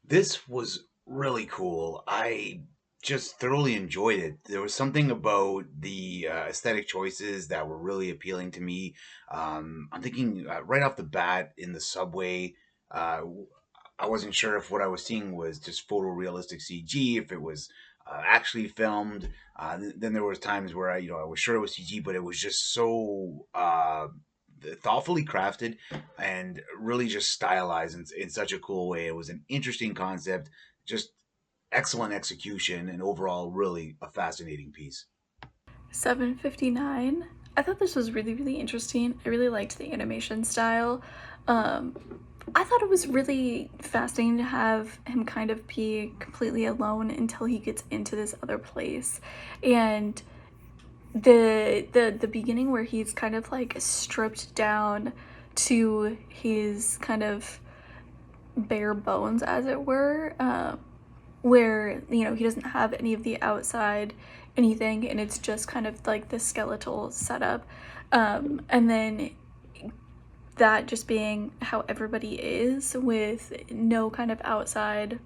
This was really cool. I just thoroughly enjoyed it. There was something about the aesthetic choices that were really appealing to me. I'm thinking right off the bat in the subway. Uh, I wasn't sure if what I was seeing was just photorealistic CG, if it was actually filmed. Then there was times where I was sure it was CG, but it was just so thoughtfully crafted and really just stylized in such a cool way. It was an interesting concept, just excellent execution, and overall, really a fascinating piece. 759. I thought this was really, really interesting. I really liked the animation style. Um, I thought it was really fascinating to have him kind of be completely alone until he gets into this other place. And the beginning where he's kind of like stripped down to his kind of bare bones, as it were, where he doesn't have any of the outside anything, and it's just kind of like the skeletal setup, and then that just being how everybody is with no kind of outside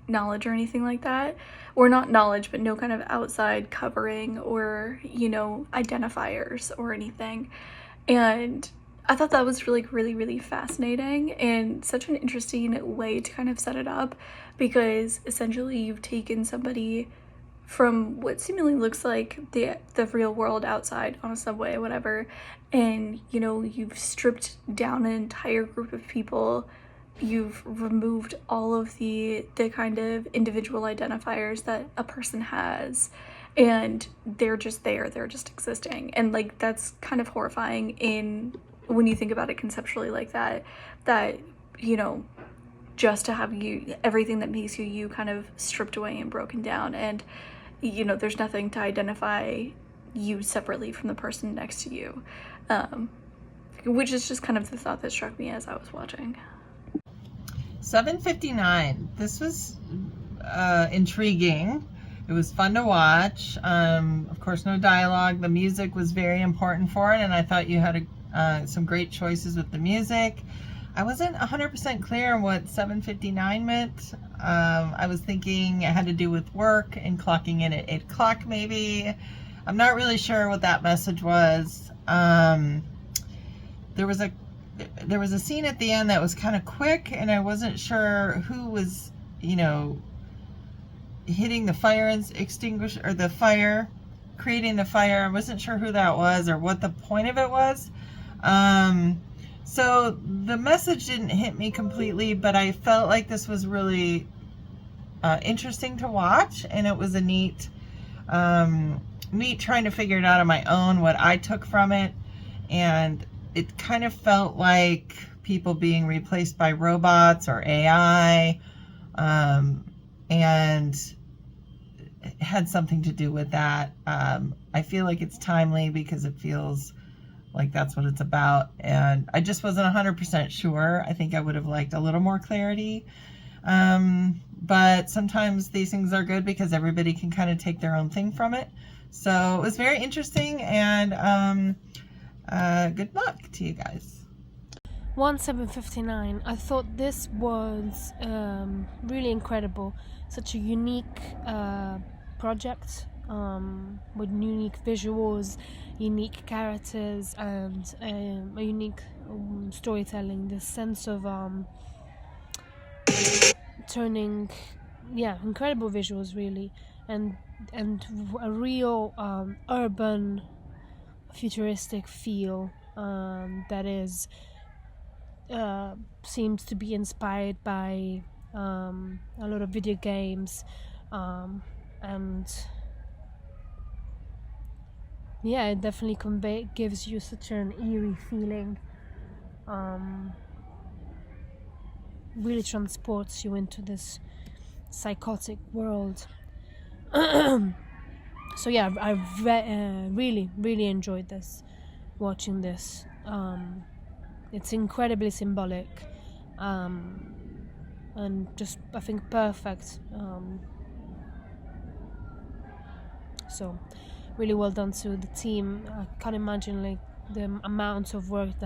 knowledge or anything like that, or not knowledge but no kind of outside covering or identifiers or anything. And I thought that was really, really, really fascinating and such an interesting way to kind of set it up, because essentially you've taken somebody from what seemingly looks like the real world outside on a subway, whatever, and you've stripped down an entire group of people. You've removed all of the kind of individual identifiers that a person has, and they're just there, they're just existing. And like that's kind of horrifying in when you think about it conceptually like that, that you know just to have you everything that makes you kind of stripped away and broken down, and there's nothing to identify you separately from the person next to you, um, which is just kind of the thought that struck me as I was watching. 759. This was intriguing. It was fun to watch. Of course, no dialogue. The music was very important for it, and I thought you had some great choices with the music. I wasn't 100% clear on what 759 meant. I was thinking it had to do with work and clocking in at 8 o'clock, maybe. I'm not really sure what that message was. There was a there was a scene at the end that was kind of quick, and I wasn't sure who was, hitting the fire extinguisher, or the fire, creating the fire. I wasn't sure who that was or what the point of it was. So the message didn't hit me completely, but I felt like this was really interesting to watch, and it was a neat trying to figure it out on my own, what I took from it. And it kind of felt like people being replaced by robots or AI, and it had something to do with that. I feel like it's timely because it feels like that's what it's about, and I just wasn't 100% sure. I think I would have liked a little more clarity, but sometimes these things are good because everybody can kind of take their own thing from it. So it was very interesting, and good luck to you guys. 1759. I thought this was really incredible. Such a unique project, with unique visuals, unique characters, and a unique storytelling. The sense of turning, yeah, incredible visuals really, and a real urban futuristic feel, that is seems to be inspired by a lot of video games, and yeah, it definitely gives you such an eerie feeling, um, really transports you into this psychotic world. So yeah, I really, really enjoyed watching this. It's incredibly symbolic, and just, I think, perfect. So really well done to the team. I can't imagine like the amount of work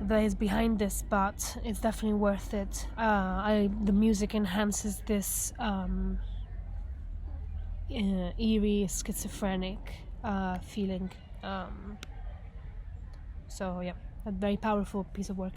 that is behind this, but it's definitely worth it. The music enhances this eerie, schizophrenic feeling. So yeah, a very powerful piece of work.